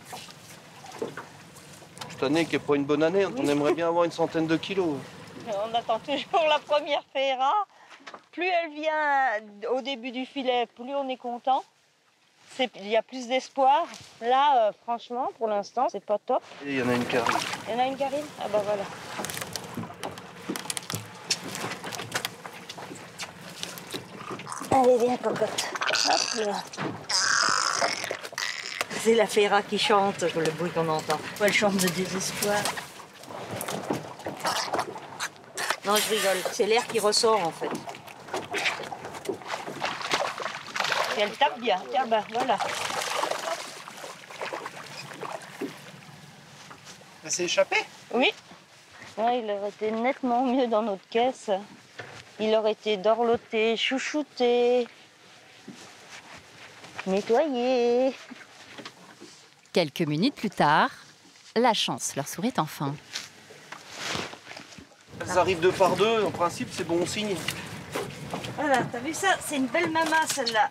Cette année qui n'est pas une bonne année, on aimerait bien avoir une centaine de kilos. On attend toujours la première ferra. Plus elle vient au début du filet, plus on est content. Il y a plus d'espoir. Là, franchement, pour l'instant, c'est pas top. Et il y en a une qui arrive. Il y en a une qui arrive? Ah bah voilà. Allez, viens, cocotte. Hop là. C'est la Féra qui chante, le bruit qu'on entend. Elle chante de désespoir. Non, je rigole. C'est l'air qui ressort, en fait. Et elle tape bien. Tiens, ben, voilà. Elle s'est échappée? Oui. Ouais, il aurait été nettement mieux dans notre caisse. Il aurait été dorloté, chouchouté, nettoyé. Quelques minutes plus tard, la chance leur sourit enfin. Elles arrivent deux par deux, en principe, c'est bon signe. Voilà, t'as vu ça? C'est une belle mama, celle-là.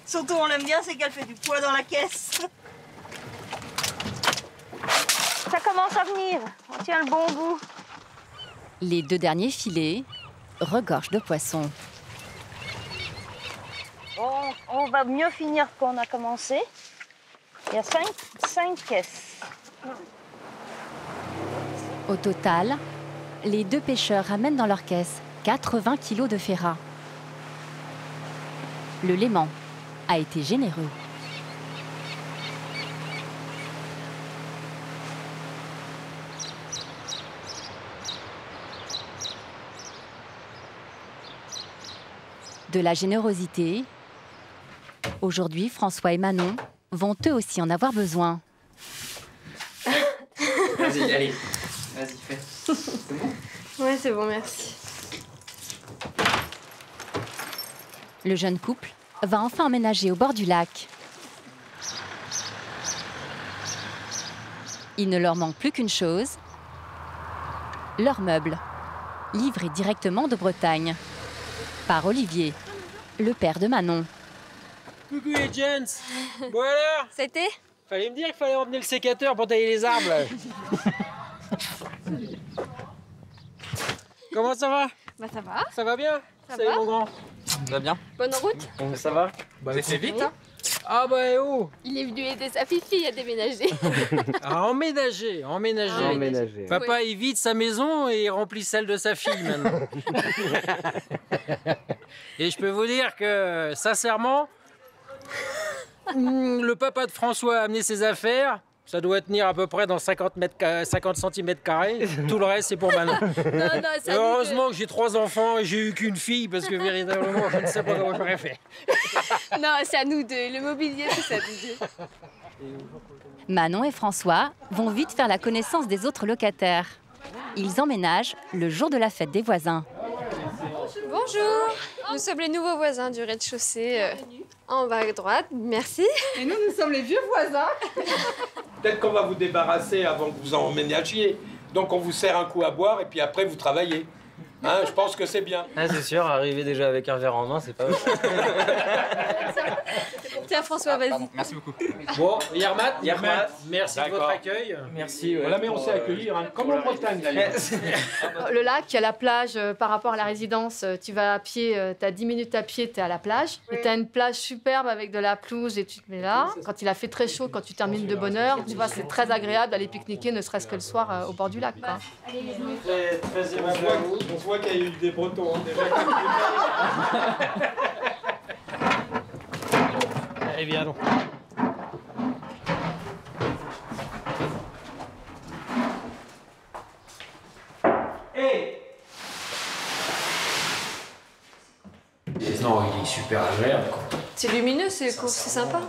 Surtout, on l'aime bien, c'est qu'elle fait du poids dans la caisse. Ça commence à venir. On tient le bon bout. Les 2 derniers filets regorgent de poissons. On va mieux finir qu'on a commencé. Il y a 5 caisses. Au total, les 2 pêcheurs ramènent dans leur caisse 80 kilos de féra. Le Léman a été généreux. De la générosité. Aujourd'hui, François et Manon vont eux aussi en avoir besoin. Vas-y, allez. Vas-y, fais. C'est bon? Ouais, c'est bon, merci. Le jeune couple va enfin emménager au bord du lac. Il ne leur manque plus qu'une chose, leurs meubles, livrés directement de Bretagne, par Olivier, le père de Manon. Coucou les gents. Bon alors? C'était? Fallait me dire qu'il fallait emmener le sécateur pour tailler les arbres. Là. Comment ça va? Bah ça va. Ça va bien? Ça Salut va. mon grand. Ça va bien? Bonne route. Ça va? Bah, c'est vite hein? Ah bah oh! Il est venu aider sa fifi à déménager. Ah, emménager. Papa il vide sa maison et il remplit celle de sa fille maintenant. Et je peux vous dire que sincèrement, le papa de François a amené ses affaires. Ça doit tenir à peu près dans 50 cm². Tout le reste, c'est pour Manon. Et heureusement que j'ai 3 enfants et j'ai eu qu'une fille parce que véritablement, je ne sais pas comment j'aurais fait. Non, c'est à nous deux. Le mobilier, c'est à nous deux. Manon et François vont vite faire la connaissance des autres locataires. Ils emménagent le jour de la fête des voisins. Bonjour, nous sommes les nouveaux voisins du rez-de-chaussée en bas à droite. Merci. Et nous sommes les vieux voisins. Peut-être qu'on va vous débarrasser avant que vous emménagiez. Donc on vous sert un coup à boire et puis après vous travaillez. Hein, je pense que c'est bien. Ah, c'est sûr, arriver déjà avec un verre en main, c'est pas mal. Tiens François, vas-y. Merci beaucoup. Bon, Yermat, merci de votre accueil. Merci. Ouais, Voilà, mais on sait accueillir, hein, comme en Bretagne d'ailleurs. Le lac, il y a la plage par rapport à la résidence. Tu vas à pied, tu as 10 minutes à pied, tu es à la plage. Et tu as une plage superbe avec de la pelouse et tu te mets là. Quand il a fait très chaud, quand tu termines de bonne heure, tu vois, c'est très agréable d'aller pique-niquer, ne serait-ce que le soir au bord du lac. Quoi. Très aimable à vous. On voit qu'il y a eu des Bretons, hein, déjà. Allez, viens donc. Non, il est super agréable, quoi. C'est lumineux, c'est court, c'est sympa.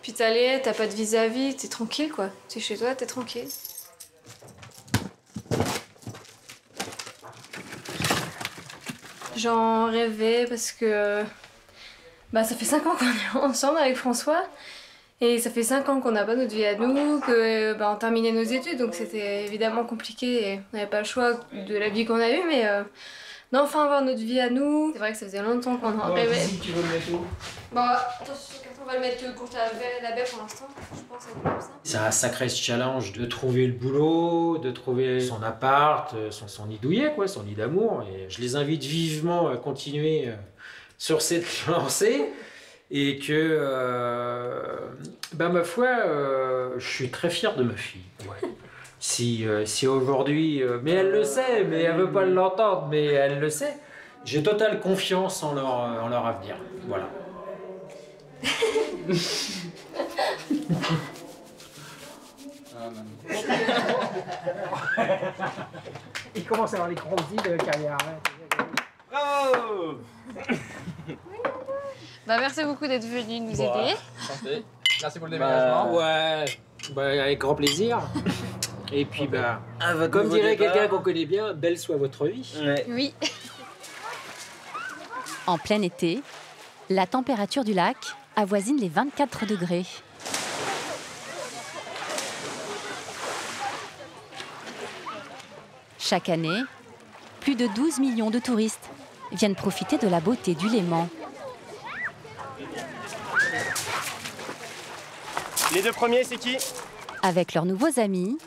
Puis t'as pas de vis-à-vis, t'es tranquille quoi. T'es chez toi, t'es tranquille. J'en rêvais parce que ça fait 5 ans qu'on est ensemble avec François et ça fait 5 ans qu'on n'a pas notre vie à nous, que on terminait nos études donc c'était évidemment compliqué et on n'avait pas le choix de la vie qu'on a eue mais d'enfin avoir notre vie à nous. C'est vrai que ça faisait longtemps qu'on en rêvait. Tu veux le mettre où? Bon, attention, on va le mettre contre la baie pour l'instant, je pense que comme ça. C'est un sacré challenge de trouver le boulot, de trouver son appart, son nid douillet, quoi, son nid d'amour. Et je les invite vivement à continuer sur cette lancée. Et que, ma foi, je suis très fier de ma fille. Ouais. Si aujourd'hui, mais elle le sait, mais elle veut pas l'entendre, mais elle le sait. J'ai totale confiance en leur avenir. Voilà. Il commence à avoir les grandes idées de carrière. Bravo! Bah, merci beaucoup d'être venu nous aider. Santé. Merci pour le déménagement. Ouais, avec grand plaisir. Et puis, comme dirait quelqu'un qu'on connaît bien, belle soit votre vie. Ouais. Oui. En plein été, la température du lac avoisine les 24 degrés. Chaque année, plus de 12 millions de touristes viennent profiter de la beauté du Léman. Les deux premiers, c'est qui? Avec leurs nouveaux amis,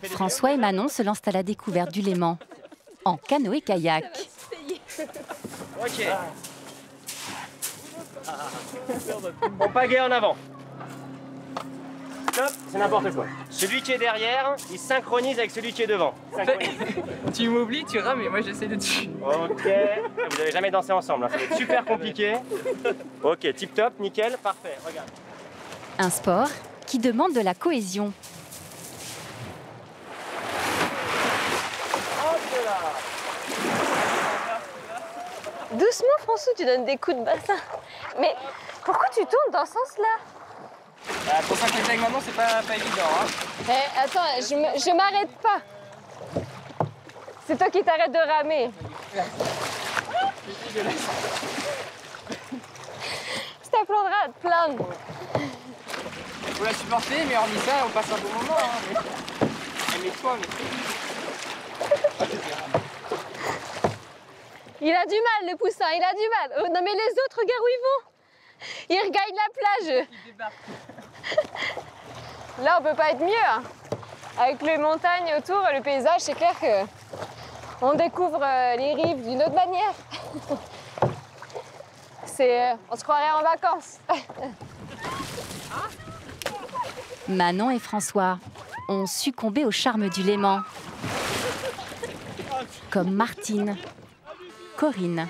François et Manon se lancent à la découverte du Léman, en canoë-kayak. Ok. On pagaie en avant. Stop, c'est n'importe quoi. Celui qui est derrière, il synchronise avec celui qui est devant. Tu m'oublies, tu rames et moi j'essaie de dessus. Ok. Vous n'avez jamais dansé ensemble, hein. Ça va être super compliqué. Ok, tip top, nickel, parfait, regarde. Un sport qui demande de la cohésion. Doucement, François, tu donnes des coups de bassin. Mais pourquoi tu tournes dans ce sens-là? Pour s'inquiéter avec maman, c'est pas évident. Hein. Attends, je m'arrête pas. C'est toi qui t'arrêtes de ramer. Je t'apprendrai à te plaindre. Faut la supporter, mais hormis ça, on passe un bon moment. Hein. Mais toi, Il a du mal, le poussin, il a du mal. Oh, non mais les autres, regarde où ils vont. Ils regagnent la plage. Là, on peut pas être mieux. Hein. Avec les montagnes autour, le paysage, c'est clair que on découvre les rives d'une autre manière. On se croirait en vacances. Manon et François ont succombé au charme du Léman. Comme Martine, Corinne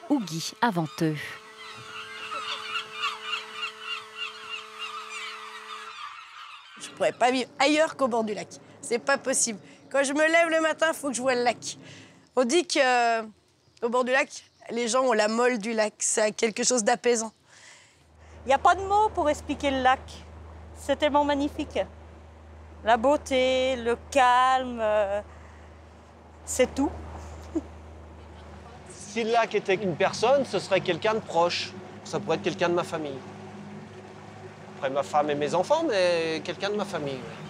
ou Guy avant eux. Je pourrais pas vivre ailleurs qu'au bord du lac. C'est pas possible. Quand je me lève le matin, il faut que je voie le lac. On dit qu'au bord du lac, les gens ont la molle du lac. C'est quelque chose d'apaisant. Il n'y a pas de mots pour expliquer le lac. C'est tellement magnifique. La beauté, le calme, c'est tout. Si le lac était une personne, ce serait quelqu'un de proche. Ça pourrait être quelqu'un de ma famille. Après ma femme et mes enfants, mais quelqu'un de ma famille. Ouais.